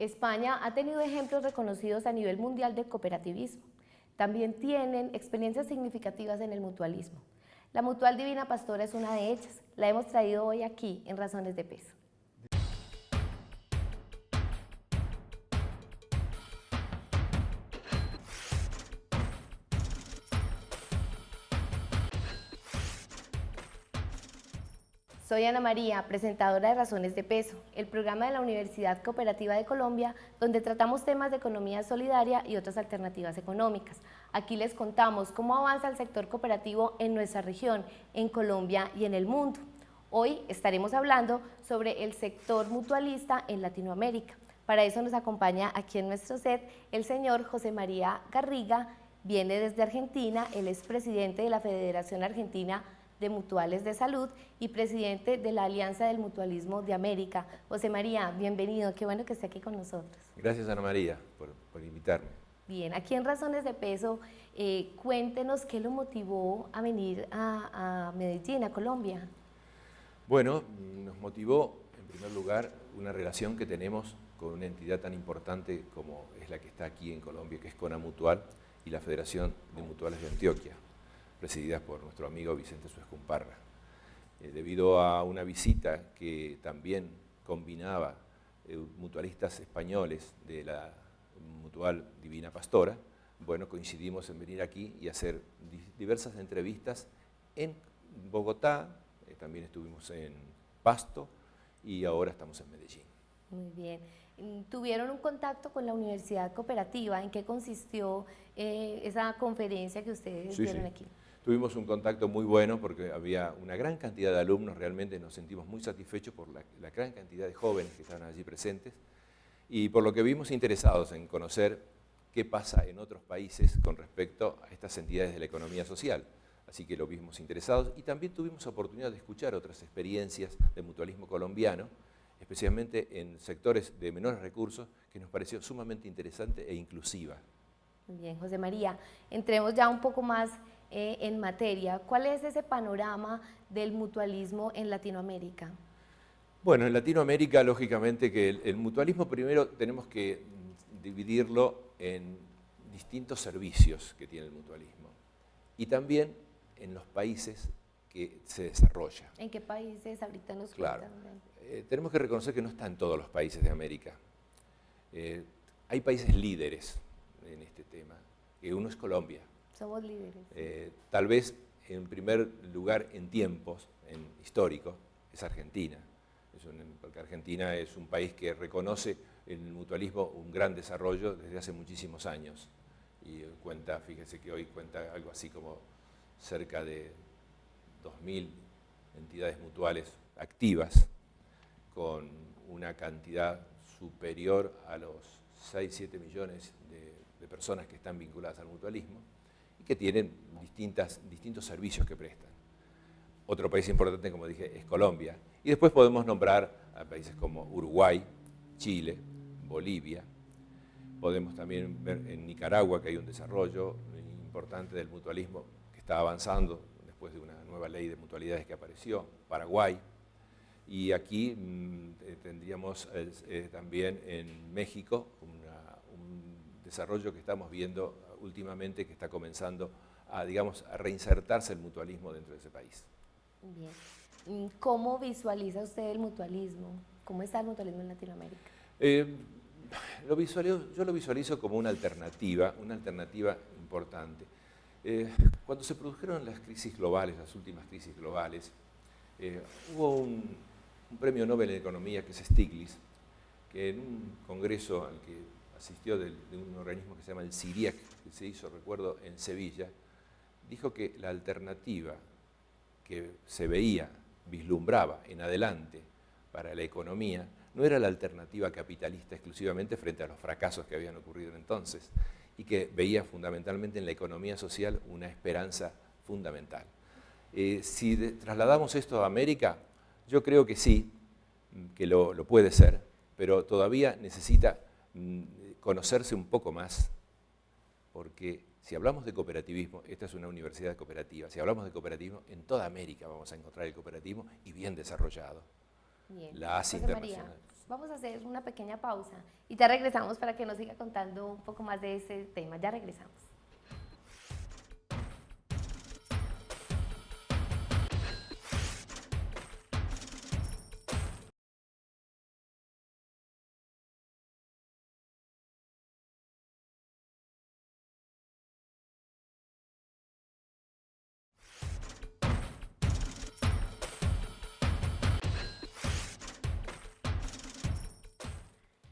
España ha tenido ejemplos reconocidos a nivel mundial de cooperativismo. También tienen experiencias significativas en el mutualismo. La Mutual Divina Pastora es una de ellas. La hemos traído hoy aquí en Razones de Peso. Soy Ana María, presentadora de Razones de Peso, el programa de la Universidad Cooperativa de Colombia, donde tratamos temas de economía solidaria y otras alternativas económicas. Aquí les contamos cómo avanza el sector cooperativo en nuestra región, en Colombia y en el mundo. Hoy estaremos hablando sobre el sector mutualista en Latinoamérica. Para eso nos acompaña aquí en nuestro set el señor José María Garriga, viene desde Argentina, él es presidente de la Federación Argentina de Mutuales de Salud y presidente de la Alianza del Mutualismo de América. José María, bienvenido, qué bueno que esté aquí con nosotros. Gracias, Ana María, por invitarme. Bien, aquí en Razones de Peso, cuéntenos qué lo motivó a venir a Medellín, a Colombia. Bueno, nos motivó, en primer lugar, una relación que tenemos con una entidad tan importante como es la que está aquí en Colombia, que es Conamutual y la Federación de Mutuales de Antioquia, presididas por nuestro amigo Vicente Suescumparra. Debido a una visita que también combinaba mutualistas españoles de la Mutual Divina Pastora, bueno, coincidimos en venir aquí y hacer diversas entrevistas en Bogotá, también estuvimos en Pasto y ahora estamos en Medellín. Muy bien. ¿Tuvieron un contacto con la Universidad Cooperativa? ¿En qué consistió esa conferencia que ustedes dieron aquí? Tuvimos un contacto muy bueno porque había una gran cantidad de alumnos, realmente nos sentimos muy satisfechos por la gran cantidad de jóvenes que estaban allí presentes y por lo que vimos interesados en conocer qué pasa en otros países con respecto a estas entidades de la economía social. Así que lo vimos interesados y también tuvimos oportunidad de escuchar otras experiencias de mutualismo colombiano, especialmente en sectores de menores recursos, que nos pareció sumamente interesante e inclusiva. Muy bien, José María, entremos ya un poco más en materia. ¿Cuál es ese panorama del mutualismo en Latinoamérica? Bueno, en Latinoamérica, lógicamente que el mutualismo primero tenemos que dividirlo en distintos servicios que tiene el mutualismo y también en los países que se desarrolla. ¿En qué países ahorita nos cuentan? Claro, tenemos que reconocer que no está en todos los países de América. Hay países líderes en este tema, que uno es Colombia. Somos líderes. Tal vez en primer lugar en tiempos históricos es Argentina, porque Argentina es un país que reconoce en el mutualismo un gran desarrollo desde hace muchísimos años y cuenta, fíjese que hoy cuenta algo así como cerca de 2.000 entidades mutuales activas con una cantidad superior a los 6-7 millones de personas que están vinculadas al mutualismo y que tienen distintos servicios que prestan. Otro país importante, como dije, es Colombia. Y después podemos nombrar a países como Uruguay, Chile, Bolivia. Podemos también ver en Nicaragua que hay un desarrollo importante del mutualismo que está avanzando después de una nueva ley de mutualidades que apareció, Paraguay. Y aquí tendríamos también en México un desarrollo que estamos viendo últimamente que está comenzando a, digamos, a reinsertarse el mutualismo dentro de ese país. Bien. ¿Cómo visualiza usted el mutualismo? ¿Cómo está el mutualismo en Latinoamérica? Yo lo visualizo como una alternativa importante. Cuando se produjeron las crisis globales, las últimas crisis globales, hubo un premio Nobel en Economía que es Stiglitz, que en un congreso al que asistió de un organismo que se llama el CIRIAC, que se hizo, recuerdo, en Sevilla, dijo que la alternativa que se veía, vislumbraba en adelante para la economía, no era la alternativa capitalista exclusivamente frente a los fracasos que habían ocurrido entonces, y que veía fundamentalmente en la economía social una esperanza fundamental. Si trasladamos esto a América, yo creo que sí, que lo puede ser, pero todavía necesita conocerse un poco más, porque si hablamos de cooperativismo, esta es una universidad cooperativa, si hablamos de cooperativismo, en toda América vamos a encontrar el cooperativismo y bien desarrollado. Bien. La ASI José María, internacional. Vamos a hacer una pequeña pausa y ya regresamos para que nos siga contando un poco más de este tema. Ya regresamos.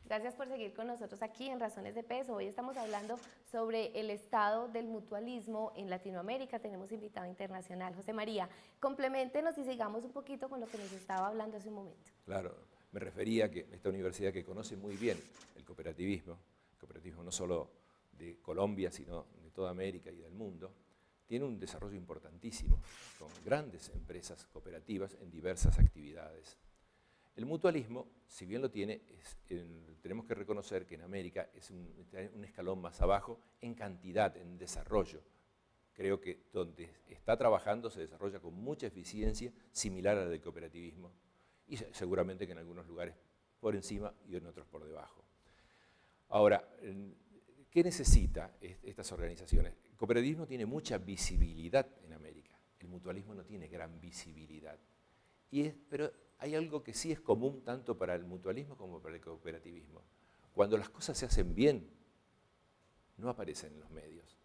Gracias por seguir con nosotros aquí en Razones de Peso. Hoy estamos hablando sobre el estado del mutualismo en Latinoamérica. Tenemos invitado internacional, José María. Compleméntenos y sigamos un poquito con lo que nos estaba hablando hace un momento. Claro, me refería a que esta universidad que conoce muy bien el cooperativismo no solo de Colombia, sino de toda América y del mundo, tiene un desarrollo importantísimo, con grandes empresas cooperativas en diversas actividades. El mutualismo, si bien lo tiene, tenemos que reconocer que en América es un escalón más abajo en cantidad, en desarrollo. Creo que donde está trabajando se desarrolla con mucha eficiencia, similar a la del cooperativismo, y seguramente que en algunos lugares por encima y en otros por debajo. Ahora, ¿qué necesitan estas organizaciones? El cooperativismo tiene mucha visibilidad en América, el mutualismo no tiene gran visibilidad, pero hay algo que sí es común tanto para el mutualismo como para el cooperativismo. Cuando las cosas se hacen bien, no aparecen en los medios.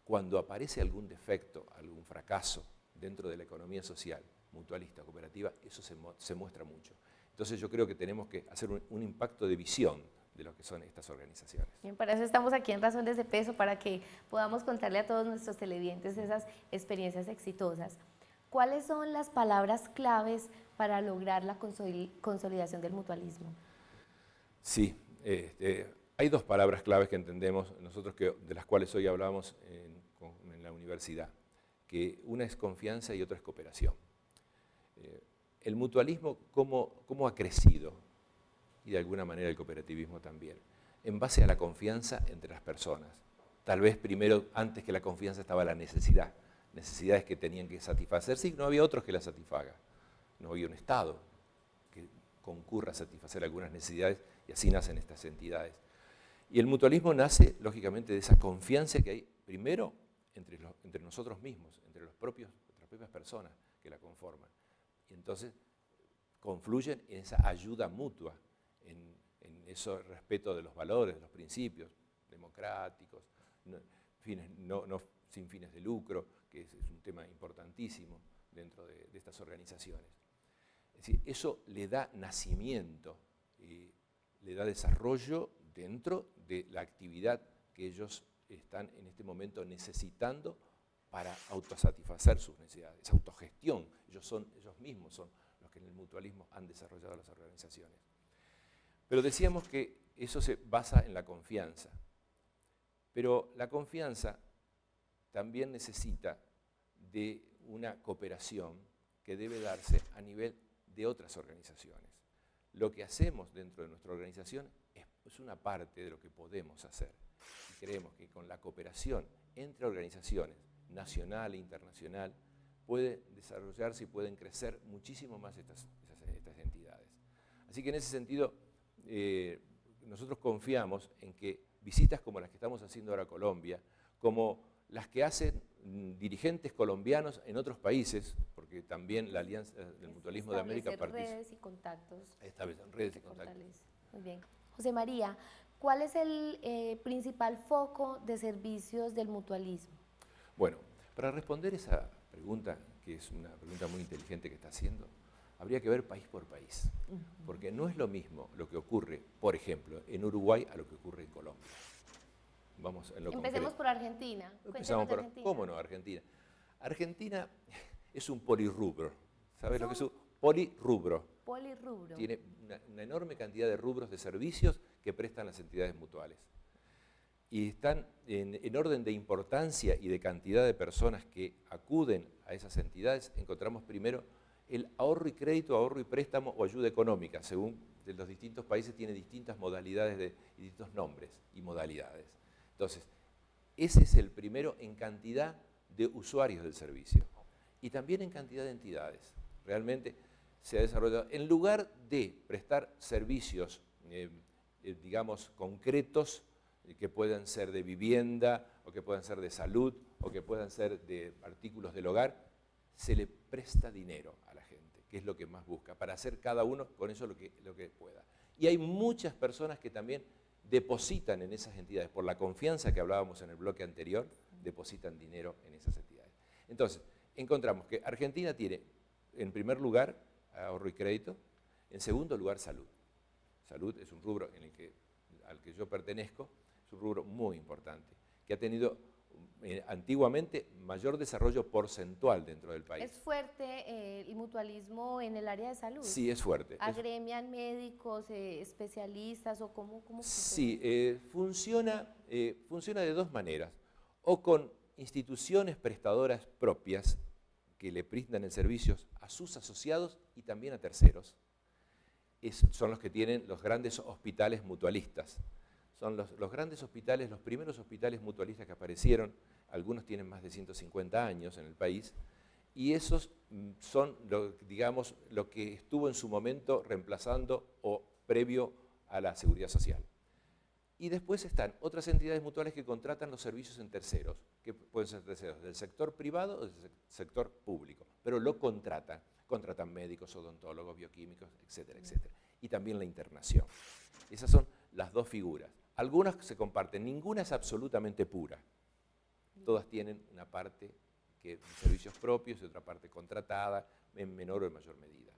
Cuando aparece algún defecto, algún fracaso dentro de la economía social, mutualista, cooperativa, eso se muestra mucho. Entonces yo creo que tenemos que hacer un impacto de visión de lo que son estas organizaciones. Bien, para eso estamos aquí en Razones de Peso, para que podamos contarle a todos nuestros televidentes esas experiencias exitosas. ¿Cuáles son las palabras claves para lograr la consolidación del mutualismo? Sí, hay dos palabras claves que entendemos nosotros, de las cuales hoy hablamos en la universidad, que una es confianza y otra es cooperación. El mutualismo, ¿cómo ha crecido? Y de alguna manera el cooperativismo también, en base a la confianza entre las personas. Tal vez primero, antes que la confianza, estaba la necesidad. Necesidades que tenían que satisfacerse y no había otros que las satisfaga. No había un Estado que concurra a satisfacer algunas necesidades y así nacen estas entidades. Y el mutualismo nace, lógicamente, de esa confianza que hay, primero, entre nosotros mismos, entre las propias personas que la conforman. Y entonces confluyen en esa ayuda mutua, en ese respeto de los valores, de los principios democráticos, sin fines de lucro, que es un tema importantísimo dentro de estas organizaciones. Es decir, eso le da nacimiento, le da desarrollo dentro de la actividad que ellos están en este momento necesitando para autosatisfacer sus necesidades, esa autogestión. Ellos mismos son los que en el mutualismo han desarrollado las organizaciones. Pero decíamos que eso se basa en la confianza, pero la confianza también necesita de una cooperación que debe darse a nivel de otras organizaciones. Lo que hacemos dentro de nuestra organización es una parte de lo que podemos hacer. Y creemos que con la cooperación entre organizaciones, nacional e internacional, puede desarrollarse y pueden crecer muchísimo más estas entidades. Así que en ese sentido, nosotros confiamos en que visitas como las que estamos haciendo ahora a Colombia, como las que hacen dirigentes colombianos en otros países, porque también la Alianza del Mutualismo de América participa. Redes y contactos. Establecen redes y contactos. Muy bien. José María, ¿cuál es el principal foco de servicios del mutualismo? Bueno, para responder esa pregunta, que es una pregunta muy inteligente que está haciendo, habría que ver país por país, porque no es lo mismo lo que ocurre, por ejemplo, en Uruguay a lo que ocurre en Colombia. Vamos en lo Empecemos concreto. por Argentina. Empezamos por Argentina. ¿Cómo no? Argentina. Argentina es un polirrubro. ¿Sabes lo que es un polirrubro? Polirrubro. Tiene una enorme cantidad de rubros de servicios que prestan las entidades mutuales. Y están en orden de importancia y de cantidad de personas que acuden a esas entidades. Encontramos primero el ahorro y crédito, ahorro y préstamo o ayuda económica. Según de los distintos países tiene distintas modalidades y distintos nombres y modalidades. Entonces, ese es el primero en cantidad de usuarios del servicio y también en cantidad de entidades. Realmente se ha desarrollado, en lugar de prestar servicios, digamos, concretos, que puedan ser de vivienda, o que puedan ser de salud, o que puedan ser de artículos del hogar, se le presta dinero a la gente, que es lo que más busca, para hacer cada uno con eso lo que pueda. Y hay muchas personas que también depositan en esas entidades, por la confianza que hablábamos en el bloque anterior, depositan dinero en esas entidades. Entonces, encontramos que Argentina tiene, en primer lugar, ahorro y crédito, en segundo lugar, salud. Salud es un rubro al que yo pertenezco, es un rubro muy importante, que ha tenido antiguamente mayor desarrollo porcentual dentro del país. ¿Es fuerte el mutualismo en el área de salud? Sí, es fuerte. ¿Agremian médicos, especialistas o cómo funciona? Sí, funciona de dos maneras, o con instituciones prestadoras propias que le brindan el servicio a sus asociados y también a terceros. Son los que tienen los grandes hospitales mutualistas. Son los grandes hospitales, los primeros hospitales mutualistas que aparecieron, algunos tienen más de 150 años en el país, y esos son, digamos, lo que estuvo en su momento reemplazando o previo a la seguridad social. Y después están otras entidades mutuales que contratan los servicios en terceros, que pueden ser terceros del sector privado o del sector público, pero lo contratan. Contratan médicos, odontólogos, bioquímicos, etcétera, etcétera. Y también la internación. Esas son las dos figuras. Algunas se comparten, ninguna es absolutamente pura. Todas tienen una parte de servicios propios y otra parte contratada, en menor o en mayor medida.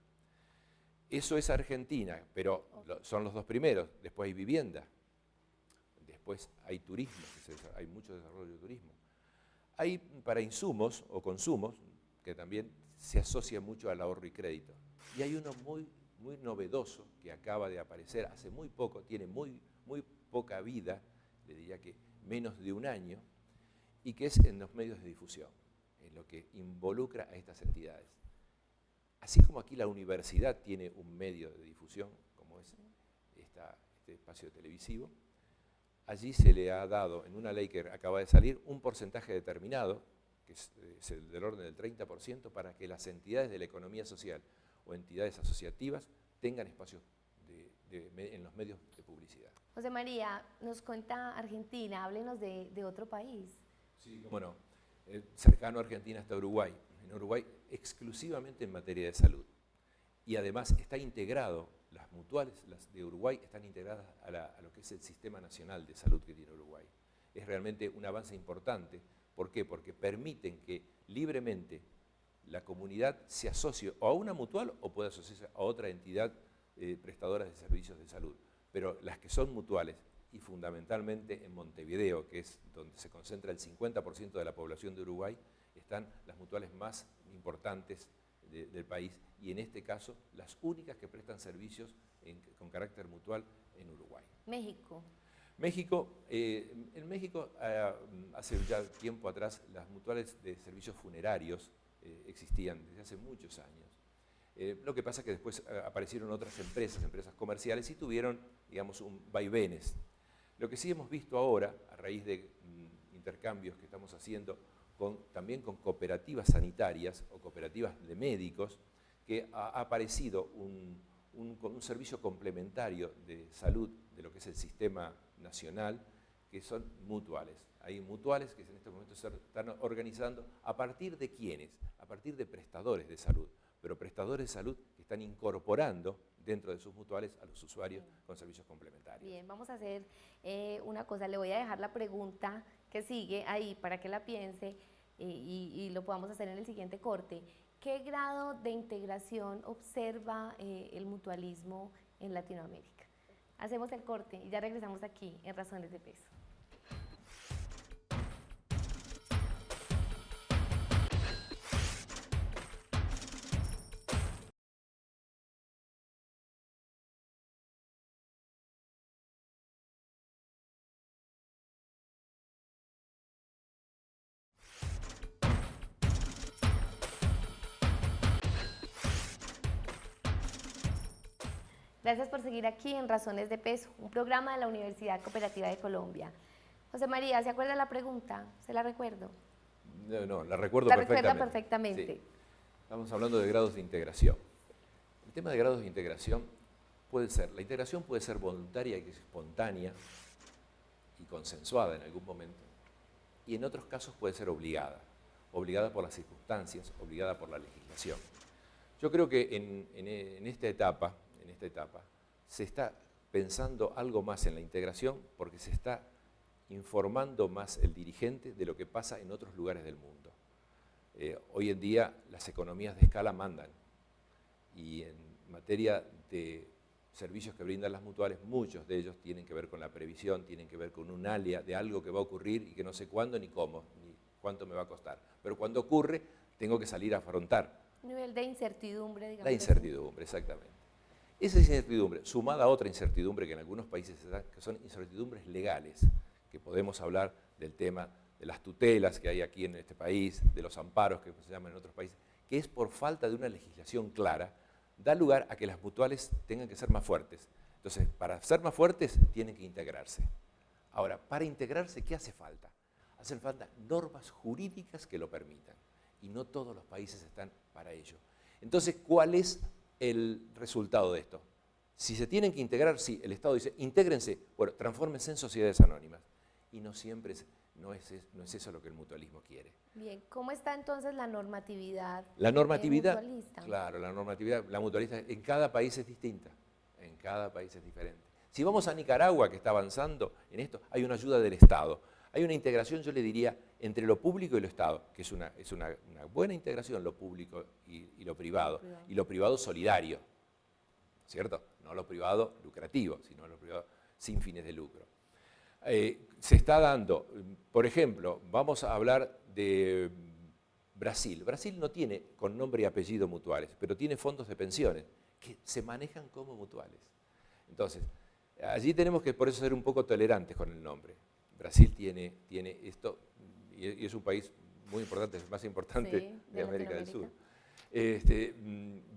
Eso es Argentina, pero son los dos primeros. Después hay vivienda, después hay turismo, hay mucho desarrollo de turismo. Hay para insumos o consumos, que también se asocia mucho al ahorro y crédito. Y hay uno muy novedoso que acaba de aparecer hace muy poco, tiene muy poca vida, le diría que menos de un año, y que es en los medios de difusión, en lo que involucra a estas entidades. Así como aquí la universidad tiene un medio de difusión, como es este espacio televisivo, allí se le ha dado, en una ley que acaba de salir, un porcentaje determinado, que es del orden del 30%, para que las entidades de la economía social o entidades asociativas tengan espacios en los medios de publicidad. José María, nos cuenta Argentina, háblenos de otro país. Sí, cómo no. Cercano a Argentina está Uruguay. En Uruguay exclusivamente en materia de salud. Y además está integrado, las mutuales las de Uruguay están integradas a lo que es el Sistema Nacional de Salud que tiene Uruguay. Es realmente un avance importante. ¿Por qué? Porque permiten que libremente la comunidad se asocie o a una mutual o pueda asociarse a otra entidad prestadora de servicios de salud. Pero las que son mutuales, y fundamentalmente en Montevideo, que es donde se concentra el 50% de la población de Uruguay, están las mutuales más importantes del país y en este caso las únicas que prestan servicios con carácter mutual en Uruguay. México. En México, hace ya tiempo atrás, las mutuales de servicios funerarios existían desde hace muchos años. Lo que pasa es que después aparecieron otras empresas comerciales y tuvieron, digamos, vaivenes. Lo que sí hemos visto ahora, a raíz de intercambios que estamos haciendo también con cooperativas sanitarias o cooperativas de médicos, que ha aparecido un servicio complementario de salud de lo que es el sistema nacional, que son mutuales. Hay mutuales que en este momento se están organizando a partir de ¿quiénes? A partir de prestadores de salud, pero prestadores de salud que están incorporando dentro de sus mutuales a los usuarios con servicios complementarios. Bien, vamos a hacer una cosa, le voy a dejar la pregunta que sigue ahí para que la piense y lo podamos hacer en el siguiente corte. ¿Qué grado de integración observa el mutualismo en Latinoamérica? Hacemos el corte y ya regresamos aquí en Razones de Peso. Gracias por seguir aquí en Razones de Peso, un programa de la Universidad Cooperativa de Colombia. José María, ¿se acuerda la pregunta? ¿Se la recuerdo? No, la recuerdo perfectamente. perfectamente. La recuerda perfectamente. Sí. Estamos hablando de grados de integración. El tema de grados de integración la integración puede ser voluntaria y espontánea y consensuada en algún momento, y en otros casos puede ser obligada por las circunstancias, obligada por la legislación. Yo creo que en esta etapa se está pensando algo más en la integración porque se está informando más el dirigente de lo que pasa en otros lugares del mundo. Hoy en día las economías de escala mandan, y en materia de servicios que brindan las mutuales, muchos de ellos tienen que ver con la previsión, tienen que ver con un alia de algo que va a ocurrir y que no sé cuándo ni cómo, ni cuánto me va a costar. Pero cuando ocurre, tengo que salir a afrontar. Nivel de incertidumbre, digamos. La incertidumbre, exactamente. Esa incertidumbre, sumada a otra incertidumbre que en algunos países se da, que son incertidumbres legales, que podemos hablar del tema de las tutelas que hay aquí en este país, de los amparos que se llaman en otros países, que es por falta de una legislación clara, da lugar a que las mutuales tengan que ser más fuertes. Entonces, para ser más fuertes, tienen que integrarse. Ahora, para integrarse, ¿qué hace falta? Hacen falta normas jurídicas que lo permitan, y no todos los países están para ello. Entonces, ¿cuál es el resultado de esto? Si se tienen que integrar, sí, el Estado dice, intégrense, bueno, transfórmense en sociedades anónimas. Y no siempre no es eso lo que el mutualismo quiere. Bien, ¿cómo está entonces la normatividad? La normatividad, mutualista? claro, la mutualista en cada país es distinta, en cada país es diferente. Si vamos a Nicaragua, que está avanzando en esto, hay una ayuda del Estado. Hay una integración, yo le diría, entre lo público y lo Estado, que es una buena integración, lo público y lo privado. Y lo privado solidario, ¿cierto? No lo privado lucrativo, sino lo privado sin fines de lucro. Se está dando, por ejemplo, vamos a hablar de Brasil. Brasil no tiene con nombre y apellido mutuales, pero tiene fondos de pensiones que se manejan como mutuales. Entonces, allí tenemos que por eso ser un poco tolerantes con el nombre. Brasil tiene esto y es un país muy importante, es el más importante de América del Sur.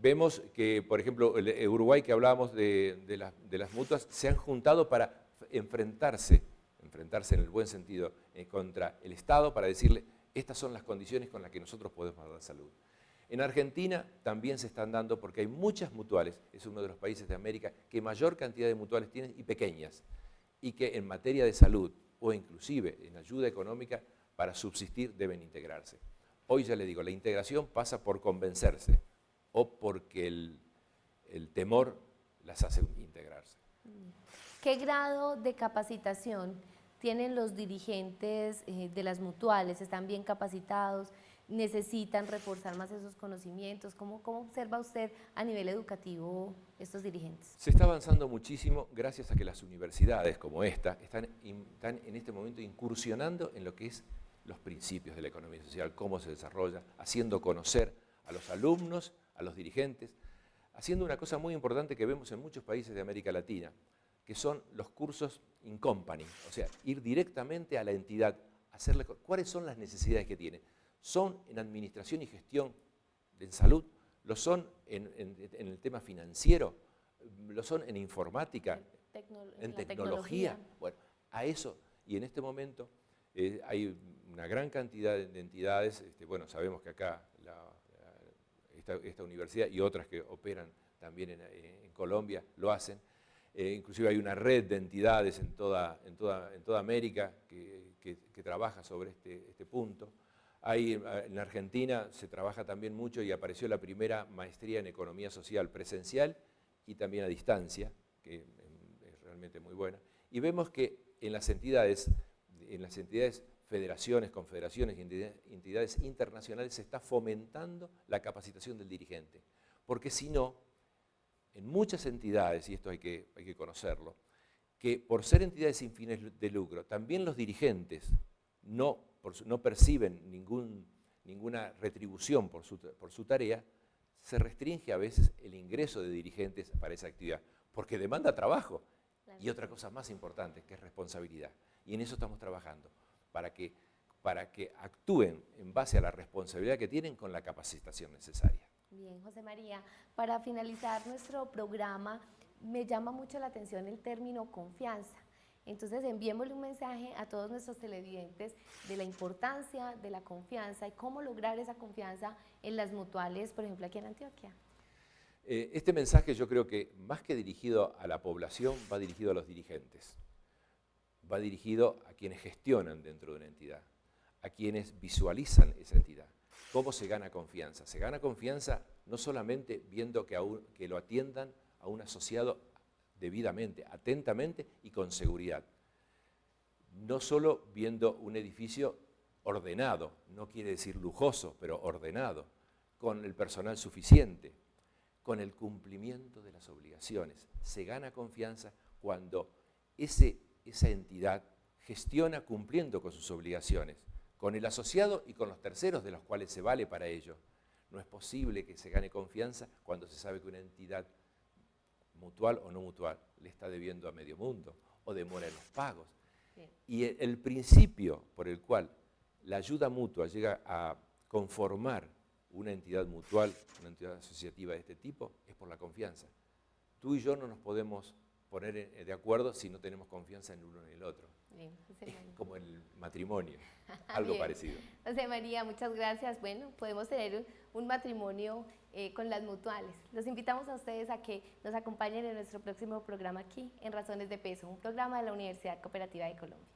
Vemos que, por ejemplo, Uruguay, que hablábamos de las mutuas, se han juntado para enfrentarse en el buen sentido contra el Estado, para decirle, estas son las condiciones con las que nosotros podemos dar salud. En Argentina también se están dando, porque hay muchas mutuales, es uno de los países de América que mayor cantidad de mutuales tienen y pequeñas, y que en materia de salud o inclusive en ayuda económica para subsistir deben integrarse. Hoy ya le digo, la integración pasa por convencerse o porque el temor las hace integrarse. ¿Qué grado de capacitación tienen los dirigentes de las mutuales? ¿Están bien capacitados? ¿Necesitan reforzar más esos conocimientos? ¿Cómo observa usted a nivel educativo estos dirigentes? Se está avanzando muchísimo gracias a que las universidades como esta están en este momento incursionando en lo que es los principios de la economía social, cómo se desarrolla, haciendo conocer a los alumnos, a los dirigentes, haciendo una cosa muy importante que vemos en muchos países de América Latina, que son los cursos in company, o sea, ir directamente a la entidad, hacerle cuáles son las necesidades que tiene. Son en administración y gestión en salud, lo son en el tema financiero, lo son en informática, en tecnología. Bueno, a eso, y en este momento hay una gran cantidad de entidades, bueno, sabemos que acá esta universidad y otras que operan también en Colombia lo hacen. Inclusive hay una red de entidades en toda América que trabaja sobre este punto. En Argentina se trabaja también mucho y apareció la primera maestría en economía social presencial y también a distancia, que es realmente muy buena. Y vemos que en las entidades, federaciones, confederaciones y entidades internacionales se está fomentando la capacitación del dirigente. Porque si no, en muchas entidades, y esto hay que conocerlo, que por ser entidades sin fines de lucro, también los dirigentes no perciben ninguna retribución por su tarea, se restringe a veces el ingreso de dirigentes para esa actividad, porque demanda trabajo y otra cosa más importante, que es responsabilidad. Y en eso estamos trabajando, para que actúen en base a la responsabilidad que tienen con la capacitación necesaria. Bien, José María, para finalizar nuestro programa, me llama mucho la atención el término confianza. Entonces, enviémosle un mensaje a todos nuestros televidentes de la importancia de la confianza y cómo lograr esa confianza en las mutuales, por ejemplo, aquí en Antioquia. Este mensaje yo creo que más que dirigido a la población, va dirigido a los dirigentes, va dirigido a quienes gestionan dentro de una entidad, a quienes visualizan esa entidad. ¿Cómo se gana confianza? Se gana confianza no solamente viendo que lo atiendan a un asociado debidamente, atentamente y con seguridad. No solo viendo un edificio ordenado, no quiere decir lujoso, pero ordenado, con el personal suficiente, con el cumplimiento de las obligaciones. Se gana confianza cuando esa entidad gestiona cumpliendo con sus obligaciones, con el asociado y con los terceros de los cuales se vale para ello. No es posible que se gane confianza cuando se sabe que una entidad mutual o no mutual le está debiendo a medio mundo o demora en los pagos. Bien. Y el principio por el cual la ayuda mutua llega a conformar una entidad mutual, una entidad asociativa de este tipo, es por la confianza. Tú y yo no nos podemos poner de acuerdo si no tenemos confianza en el uno en el otro. Bien, es como el matrimonio, algo bien. Parecido. José María, muchas gracias. Bueno, podemos tener un matrimonio con las mutuales. Los invitamos a ustedes a que nos acompañen en nuestro próximo programa aquí, en Razones de Peso, un programa de la Universidad Cooperativa de Colombia.